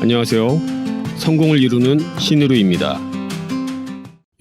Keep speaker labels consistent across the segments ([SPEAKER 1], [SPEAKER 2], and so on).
[SPEAKER 1] 안녕하세요. 성공을 이루는 신의루입니다.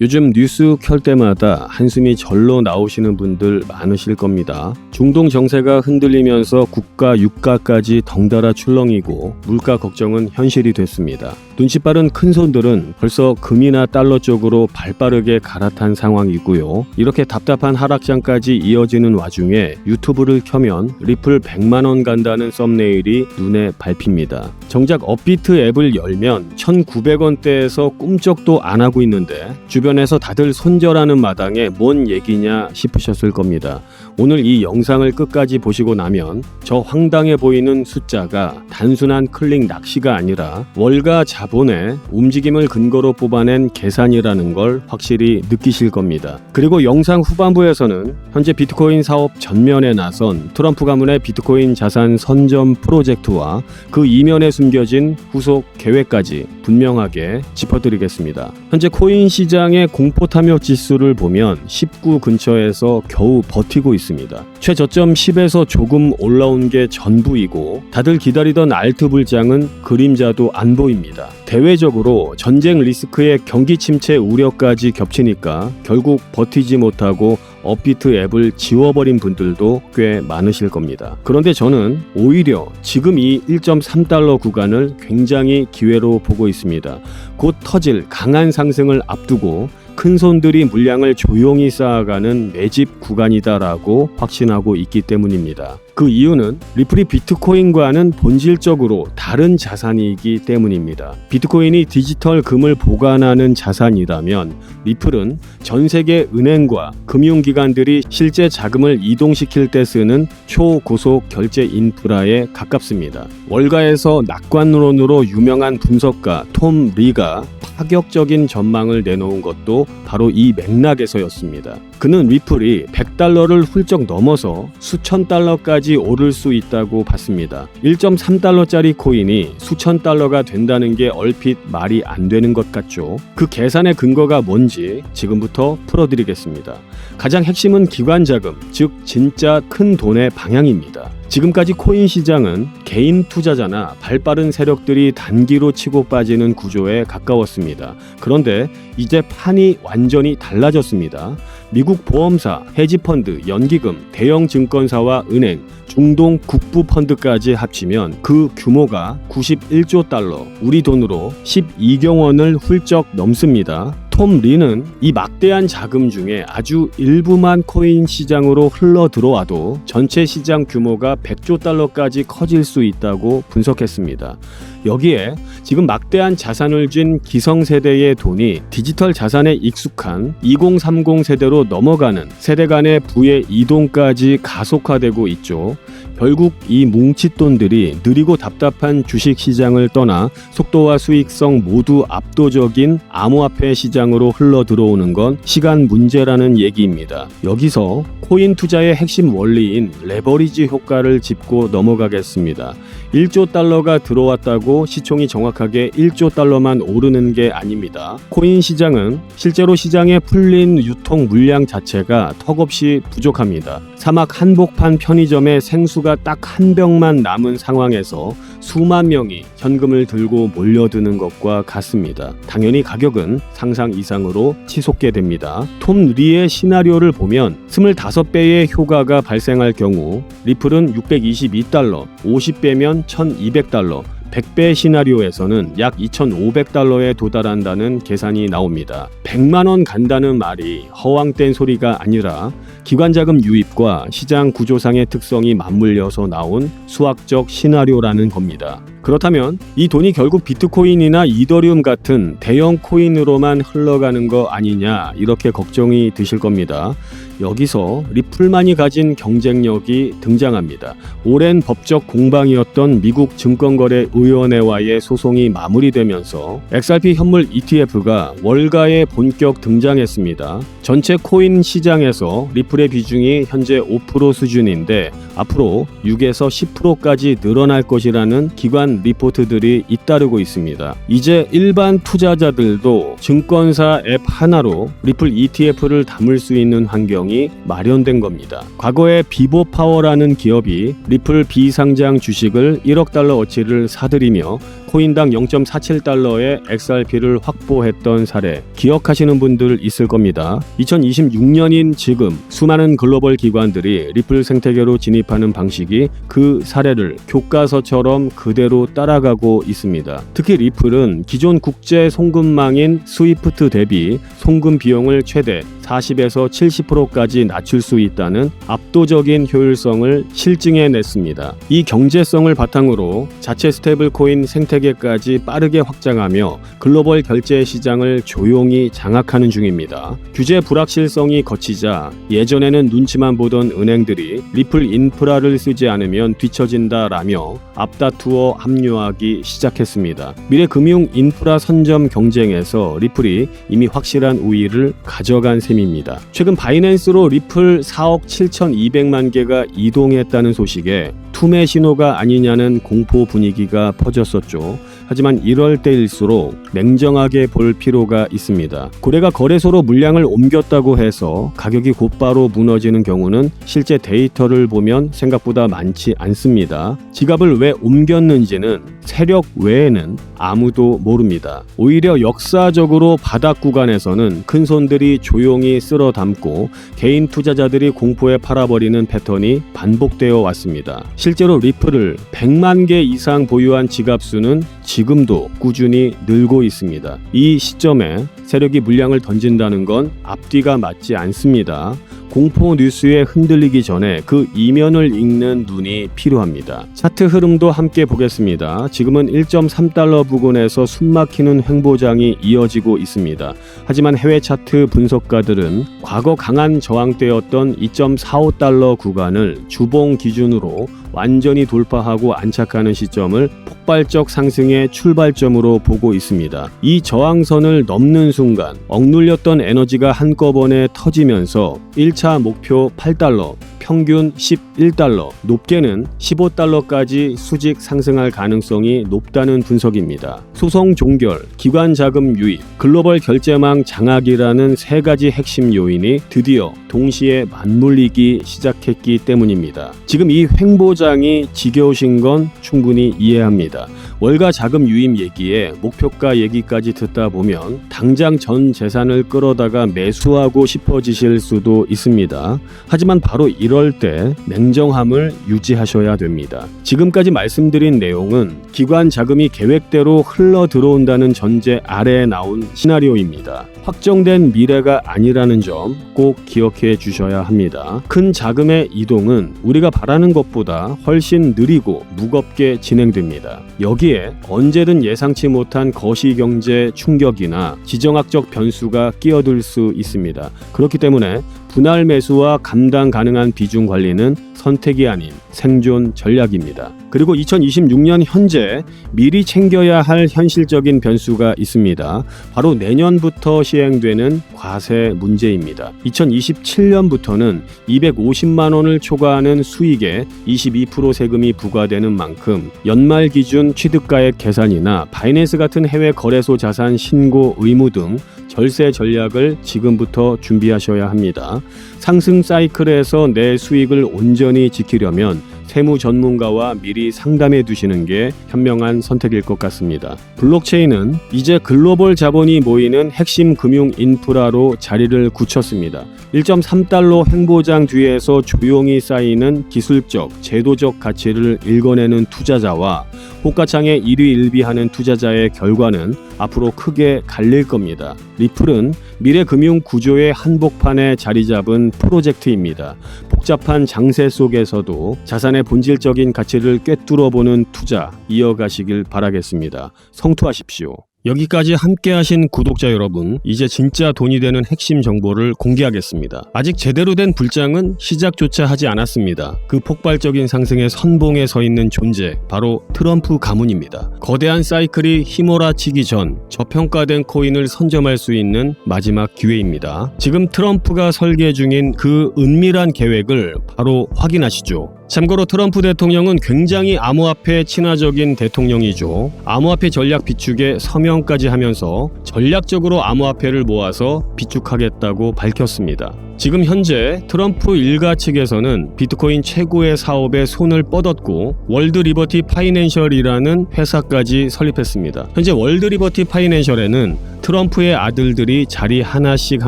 [SPEAKER 1] 요즘 뉴스 켤 때마다 한숨이 절로 나오시는 분들 많으실 겁니다. 중동 정세가 흔들리면서 국가 유가까지 덩달아 출렁이고 물가 걱정은 현실이 됐습니다. 눈치 빠른 큰손들은 벌써 금이나 달러 쪽으로 발빠르게 갈아탄 상황이고요. 이렇게 답답한 하락장까지 이어지는 와중에 유튜브를 켜면 리플 100만원 간다는 썸네일이 눈에 밟힙니다. 정작 업비트 앱을 열면 1900원대에서 꿈쩍도 안 하고 있는데 주변에서 다들 손절하는 마당에 뭔 얘기냐 싶으셨을 겁니다. 오늘 이 영상을 끝까지 보시고 나면 저 황당해 보이는 숫자가 단순한 클릭 낚시가 아니라 월가 자본의 움직임을 근거로 뽑아낸 계산이라는 걸 확실히 느끼실 겁니다. 그리고 영상 후반부에서는 현재 비트코인 사업 전면에 나선 트럼프 가문의 비트코인 자산 선점 프로젝트와 그 이면에 숨겨진 후속 계획까지 분명하게 짚어드리겠습니다. 현재 코인 시장의 공포 탐욕 지수를 보면 19 근처에서 겨우 버티고 있습니다. 최저점 10에서 조금 올라온 게 전부이고 다들 기다리던 알트 불장은 그림자도 안 보입니다. 대외적으로 전쟁 리스크의 경기 침체 우려까지 겹치니까 결국 버티지 못하고 업비트 앱을 지워버린 분들도 꽤 많으실 겁니다. 그런데 저는 오히려 지금 이 1.3달러 구간을 굉장히 기회로 보고 있습니다. 곧 터질 강한 상승을 앞두고 큰손들이 물량을 조용히 쌓아가는 매집 구간이다라고 확신하고 있기 때문입니다. 그 이유는 리플이 비트코인과는 본질적으로 다른 자산이기 때문입니다. 비트코인이 디지털 금을 보관하는 자산이라면 리플은 전 세계 은행과 금융기관들이 실제 자금을 이동시킬 때 쓰는 초고속 결제 인프라에 가깝습니다. 월가에서 낙관론으로 유명한 분석가 톰 리가 파격적인 전망을 내놓은 것도 바로 이 맥락에서였습니다. 그는 리플이 100달러를 훌쩍 넘어서 수천 달러까지 오를 수 있다고 봤습니다. 1.3달러짜리 코인이 수천 달러가 된다는 게 얼핏 말이 안 되는 것 같죠. 그 계산의 근거가 뭔지 지금부터 풀어드리겠습니다. 가장 핵심은 기관 자금, 즉 진짜 큰 돈의 방향입니다. 지금까지 코인 시장은 개인 투자자나 발빠른 세력들이 단기로 치고 빠지는 구조에 가까웠습니다. 그런데 이제 판이 완전히 달라졌습니다. 미국 보험사, 헤지펀드, 연기금, 대형 증권사와 은행, 중동 국부 펀드까지 합치면 그 규모가 91조 달러, 우리 돈으로 12경 원을 훌쩍 넘습니다. 톰 리는 이 막대한 자금 중에 아주 일부만 코인 시장으로 흘러 들어와도 전체 시장 규모가 100조 달러까지 커질 수 있다고 분석했습니다. 여기에 지금 막대한 자산을 쥔 기성세대의 돈이 디지털 자산에 익숙한 2030 세대로 넘어가는 세대 간의 부의 이동까지 가속화되고 있죠. 결국 이 뭉칫돈들이 느리고 답답한 주식시장을 떠나 속도와 수익성 모두 압도적인 암호화폐 시장으로 흘러 들어오는 건 시간 문제라는 얘기입니다. 여기서 코인 투자의 핵심 원리인 레버리지 효과를 짚고 넘어가겠습니다. 1조 달러가 들어왔다고 시총이 정확하게 1조 달러만 오르는 게 아닙니다. 코인 시장은 실제로 시장에 풀린 유통 물량 자체가 턱없이 부족합니다. 사막 한복판 편의점에 생수가 딱 한 병만 남은 상황에서 수만 명이 현금을 들고 몰려드는 것과 같습니다. 당연히 가격은 상상 이상으로 치솟게 됩니다. 톰 리의 시나리오를 보면 25배의 효과가 발생할 경우 리플은 622달러, 50배면 1200달러, 100배 시나리오에서는 약 2,500달러에 도달한다는 계산이 나옵니다. 100만원 간다는 말이 허황된 소리가 아니라 기관자금 유입과 시장 구조상의 특성이 맞물려서 나온 수학적 시나리오라는 겁니다. 그렇다면 이 돈이 결국 비트코인이나 이더리움 같은 대형 코인으로만 흘러가는 거 아니냐 이렇게 걱정이 드실 겁니다. 여기서 리플만이 가진 경쟁력이 등장합니다. 오랜 법적 공방이었던 미국 증권거래위원회와의 소송이 마무리되면서 XRP 현물 ETF가 월가에 본격 등장했습니다. 전체 코인 시장에서 리플의 비중이 현재 5% 수준인데 앞으로 6에서 10%까지 늘어날 것이라는 기관 리포트들이 잇따르고 있습니다. 이제 일반 투자자들도 증권사 앱 하나로 리플 ETF를 담을 수 있는 환경이 마련된 겁니다. 과거에 비보파워라는 기업이 리플 비상장 주식을 1억 달러 어치를 사들이며 코인당 0.47달러의 XRP를 확보했던 사례 기억하시는 분들 있을 겁니다. 2026년인 지금 수많은 글로벌 기관들이 리플 생태계로 진입하는 방식이 그 사례를 교과서처럼 그대로 따라가고 있습니다. 특히 리플은 기존 국제 송금망인 스위프트 대비 송금 비용을 최대 40에서 70%까지 낮출 수 있다는 압도적인 효율성을 실증해냈습니다. 이 경제성을 바탕으로 자체 스테이블 코인 생태계까지 빠르게 확장하며 글로벌 결제 시장을 조용히 장악하는 중입니다. 규제 불확실성이 거치자 예전에는 눈치만 보던 은행들이 리플 인프라를 쓰지 않으면 뒤처진다라며 앞다투어 합류하기 시작했습니다. 미래 금융 인프라 선점 경쟁에서 리플이 이미 확실한 우위를 가져간 셈입니다. 최근 바이낸스로 리플 4억 7,200만 개가 이동했다는 소식에 투매 신호가 아니냐는 공포 분위기가 퍼졌었죠. 하지만 이럴 때일수록 냉정하게 볼 필요가 있습니다. 고래가 거래소로 물량을 옮겼다고 해서 가격이 곧바로 무너지는 경우는 실제 데이터를 보면 생각보다 많지 않습니다. 지갑을 왜 옮겼는지는 세력 외에는 아무도 모릅니다. 오히려 역사적으로 바닥 구간에서는 큰 손들이 조용히 쓸어 담고 개인 투자자들이 공포에 팔아버리는 패턴이 반복되어 왔습니다. 실제로 리플을 100만 개 이상 보유한 지갑 수는 지금도 꾸준히 늘고 있습니다. 이 시점에 세력이 물량을 던진다는 건 앞뒤가 맞지 않습니다. 공포 뉴스에 흔들리기 전에 그 이면을 읽는 눈이 필요합니다. 차트 흐름도 함께 보겠습니다. 지금은 1.3달러 부근에서 숨막히는 횡보장이 이어지고 있습니다. 하지만 해외 차트 분석가들은 과거 강한 저항대였던 2.45달러 구간을 주봉 기준으로 완전히 돌파하고 안착하는 시점을 폭발적 상승의 출발점으로 보고 있습니다. 이 저항선을 넘는 순간 억눌렸던 에너지가 한꺼번에 터지면서 1차 목표 8달러, 평균 11달러, 높게는 15달러까지 수직 상승할 가능성이 높다는 분석입니다. 소송 종결, 기관 자금 유입, 글로벌 결제망 장악이라는 세 가지 핵심 요인이 드디어 동시에 맞물리기 시작했기 때문입니다. 지금 이 횡보장이 지겨우신 건 충분히 이해합니다. 월가 자금 유입 얘기에 목표가 얘기까지 듣다 보면 당장 전 재산을 끌어다가 매수하고 싶어지실 수도 있습니다. 하지만 바로 이럴 때 냉정함을 유지하셔야 됩니다. 지금까지 말씀드린 내용은 기관 자금이 계획대로 흘러 들어온다는 전제 아래에 나온 시나리오입니다. 확정된 미래가 아니라는 점 꼭 기억해 주셔야 합니다. 큰 자금의 이동은 우리가 바라는 것보다 훨씬 느리고 무겁게 진행됩니다. 여기에 언제든 예상치 못한 거시경제 충격이나 지정학적 변수가 끼어들 수 있습니다. 그렇기 때문에 분할 매수와 감당 가능한 비중 관리는 선택이 아닌 생존 전략입니다. 그리고 2026년 현재 미리 챙겨야 할 현실적인 변수가 있습니다. 바로 내년부터 시행되는 과세 문제입니다. 2027년부터는 250만 원을 초과하는 수익에 22% 세금이 부과되는 만큼 연말 기준 취득가액 계산이나 바이낸스 같은 해외 거래소 자산 신고 의무 등 절세 전략을 지금부터 준비하셔야 합니다. 상승 사이클에서 내 수익을 온전히 지키려면 세무 전문가와 미리 상담해 두시는 게 현명한 선택일 것 같습니다. 블록체인은 이제 글로벌 자본이 모이는 핵심 금융 인프라로 자리를 굳혔습니다. 1.3달러 횡보장 뒤에서 조용히 쌓이는 기술적, 제도적 가치를 읽어내는 투자자와 호가창에 일희일비하는 투자자의 결과는 앞으로 크게 갈릴 겁니다. 리플은 미래 금융 구조의 한복판에 자리 잡은 프로젝트입니다. 복잡한 장세 속에서도 자산의 본질적인 가치를 꿰뚫어보는 투자 이어가시길 바라겠습니다. 성투하십시오. 여기까지 함께하신 구독자 여러분, 이제 진짜 돈이 되는 핵심 정보를 공개하겠습니다. 아직 제대로 된 불장은 시작조차 하지 않았습니다. 그 폭발적인 상승의 선봉에 서 있는 존재, 바로 트럼프 가문입니다. 거대한 사이클이 휘몰아치기 전 저평가된 코인을 선점할 수 있는 마지막 기회입니다. 지금 트럼프가 설계 중인 그 은밀한 계획을 바로 확인하시죠. 참고로 트럼프 대통령은 굉장히 암호화폐 친화적인 대통령이죠. 암호화폐 전략 비축에 서명까지 하면서 전략적으로 암호화폐를 모아서 비축하겠다고 밝혔습니다. 지금 현재 트럼프 일가 측에서는 비트코인 최고의 사업에 손을 뻗었고 월드 리버티 파이낸셜이라는 회사까지 설립했습니다. 현재 월드 리버티 파이낸셜에는 트럼프의 아들들이 자리 하나씩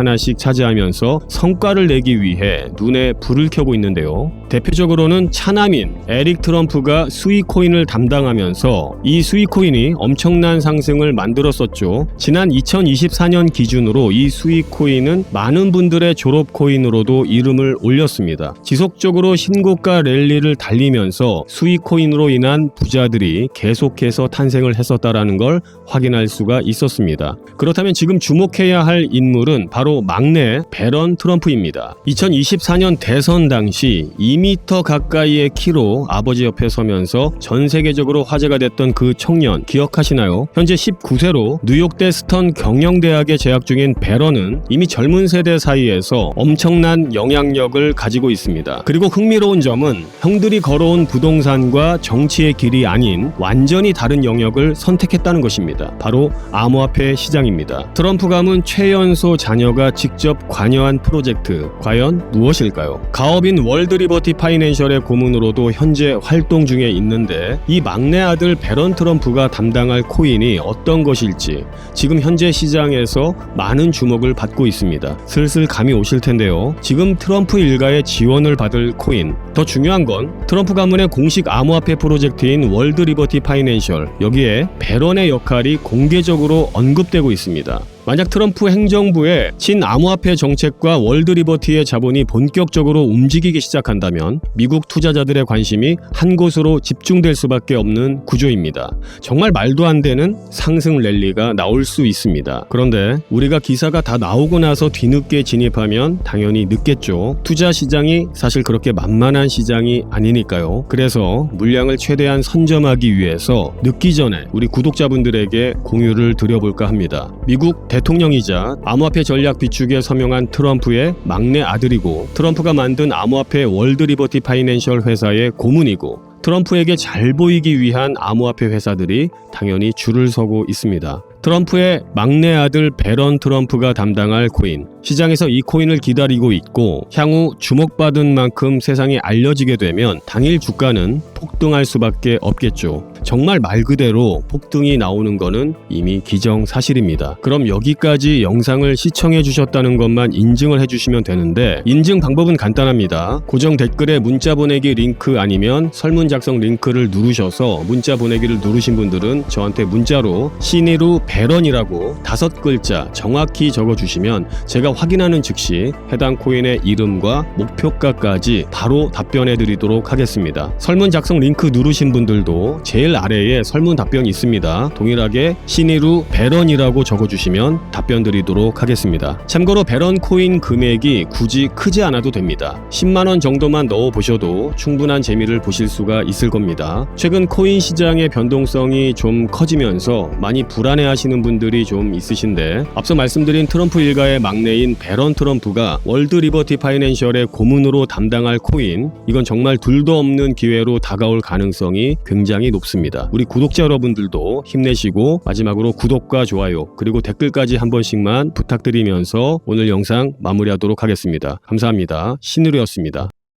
[SPEAKER 1] 차지하면서 성과를 내기 위해 눈에 불을 켜고 있는데요. 대표적으로는 차남인 에릭 트럼프가 수익코인을 담당하면서 이 수익코인이 엄청난 상승을 만들었었죠. 지난 2024년 기준으로 이 수익코인은 많은 분들의 졸업코인으로도 이름을 올렸습니다. 지속적으로 신고가 랠리를 달리면서 수익코인으로 인한 부자들이 계속해서 탄생을 했었다라는 걸 확인할 수가 있었습니다. 그렇다면 지금 주목해야 할 인물은 바로 막내 배런 트럼프입니다. 2024년 대선 당시 2m 가까이의 키로 아버지 옆에 서면서 전 세계적으로 화제가 됐던 그 청년 기억하시나요? 현재 19세로 뉴욕대 스턴 경영대학에 재학 중인 배런은 이미 젊은 세대 사이에서 엄청난 영향력을 가지고 있습니다. 그리고 흥미로운 점은 형들이 걸어온 부동산과 정치의 길이 아닌 완전히 다른 영역을 선택했다는 것입니다. 바로 암호화폐 시장입니다. 트럼프 가문 최연소 자녀가 직접 관여한 프로젝트 과연 무엇일까요? 가업인 월드 리버티 파이낸셜의 고문으로도 현재 활동 중에 있는데 이 막내 아들 배런 트럼프가 담당할 코인이 어떤 것일지 지금 현재 시장에서 많은 주목을 받고 있습니다. 슬슬 감이 오실 텐데요. 지금 트럼프 일가의 지원을 받을 코인, 더 중요한 건 트럼프 가문의 공식 암호화폐 프로젝트인 월드 리버티 파이낸셜, 여기에 배런의 역할이 공개적으로 언급되고 있습니다. 만약 트럼프 행정부의 친암호화폐 정책과 월드 리버티의 자본이 본격적으로 움직이기 시작한다면 미국 투자자들의 관심이 한 곳으로 집중될 수밖에 없는 구조입니다. 정말 말도 안 되는 상승 랠리가 나올 수 있습니다. 그런데 우리가 기사가 다 나오고 나서 뒤늦게 진입하면 당연히 늦겠죠. 투자 시장이 사실 그렇게 만만한 시장이 아니니까요. 그래서 물량을 최대한 선점하기 위해서 늦기 전에 우리 구독자분들에게 공유를 드려볼까 합니다. 미국 대통령이자 암호화폐 전략 비축에 서명한 트럼프의 막내 아들이고 트럼프가 만든 암호화폐 월드 리버티 파이낸셜 회사의 고문이고 트럼프에게 잘 보이기 위한 암호화폐 회사들이 당연히 줄을 서고 있습니다. 트럼프의 막내 아들 배런 트럼프가 담당할 코인, 시장에서 이 코인을 기다리고 있고 향후 주목받은 만큼 세상에 알려지게 되면 당일 주가는 폭등할 수밖에 없겠죠. 정말 말 그대로 폭등이 나오는 거는 이미 기정사실입니다. 그럼 여기까지 영상을 시청해 주셨다는 것만 인증을 해주시면 되는데 인증 방법은 간단합니다. 고정 댓글에 문자 보내기 링크 아니면 설문 작성 링크를 누르셔서 문자 보내기를 누르신 분들은 저한테 문자로 신이루 배런이라고 5글자 정확히 적어주시면 제가 확인하는 즉시 해당 코인의 이름과 목표가까지 바로 답변해 드리도록 하겠습니다. 설문 작성 링크 누르신 분들도 제일 아래에 설문 답변이 있습니다. 동일하게 신이루 배런이라고 적어주시면 답변 드리도록 하겠습니다. 참고로 배런 코인 금액이 굳이 크지 않아도 됩니다. 10만원 정도만 넣어보셔도 충분한 재미를 보실 수가 있을 겁니다. 최근 코인 시장의 변동성이 좀 커지면서 많이 불안해하시는 분들이 좀 있으신데 앞서 말씀드린 트럼프 일가의 막내인 배런 트럼프가 월드 리버티 파이낸셜의 고문으로 담당할 코인, 이건 정말 둘도 없는 기회로 다가올 가능성이 굉장히 높습니다. 우리 구독자 여러분들도 힘내시고 마지막으로 구독과 좋아요 그리고 댓글까지 한 번씩만 부탁드리면서 오늘 영상 마무리하도록 하겠습니다. 감사합니다. 신으루였습니다.